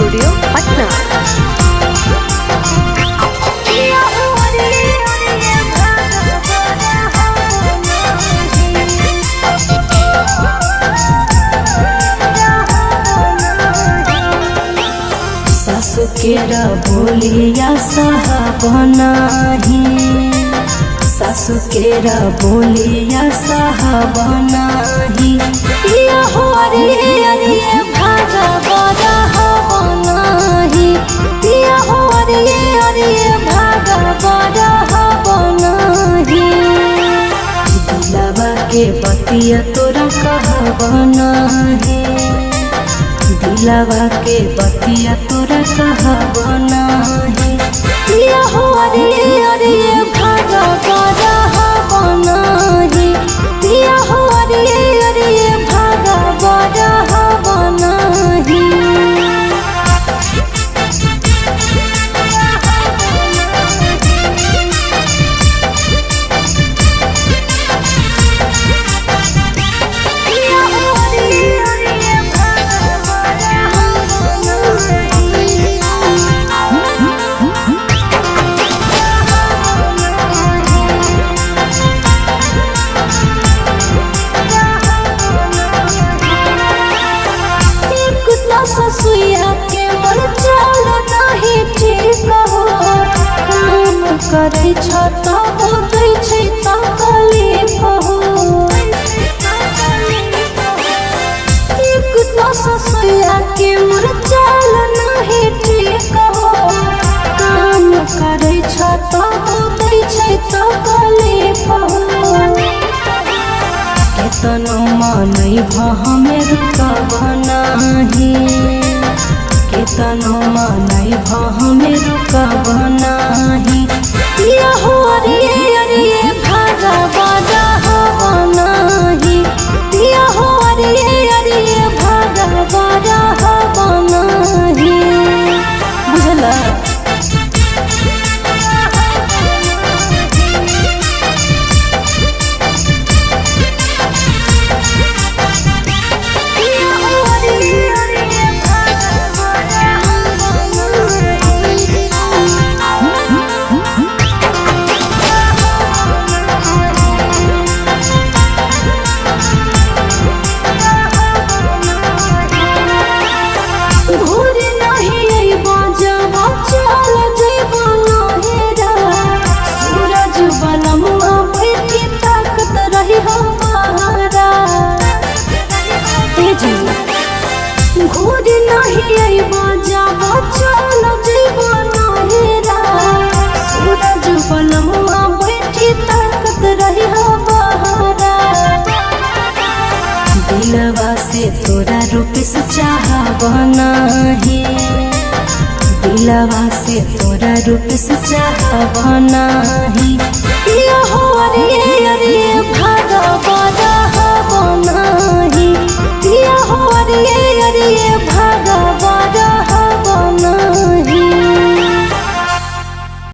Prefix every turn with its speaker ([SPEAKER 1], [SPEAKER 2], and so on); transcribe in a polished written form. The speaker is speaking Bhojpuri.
[SPEAKER 1] स्टूडियो पटना।
[SPEAKER 2] सासु केरा बोलिया साहबनाही, सासु केरा बोलिया साहबनाही, पिया हो रे अरे भागा बड़ा हबनाही, पिया हो रे अरे भागा बड़ा हबनाही। दिलवा के बतिया तोरा कहबनाही, दिलवा के बतिया तोरा कहबनाही, पिया हो रे अरे भागा बड़ा हबनाही, पिया हो रे अरे भागा बड़ा हबनाही। ससुया के मन चल नहीं ठीक हो, काम करे छता बोदै छै तकलीफ हो। एक तो ससुया के मन चल नहीं ठीक हो, काम करे छता बोदै छै तकलीफ हो। केतनो मानै हमें रुकबनाही, केतनो मानै हमें रुकबनाही, पिया हो रे अरे भागा बड़ा हबनाही, पिया हो रे अरे भागा बड़ा हबनाही। बुझला घूर नहीं बजाब चल जीवन हेरा, सूरज बलमुआ बैठी ताकत रही बहरा। दिलवा से तोरा रूपिस चाहबनाही, दिलवा से तोरा रूपिस चाहबनाही, पिया हो रे अरे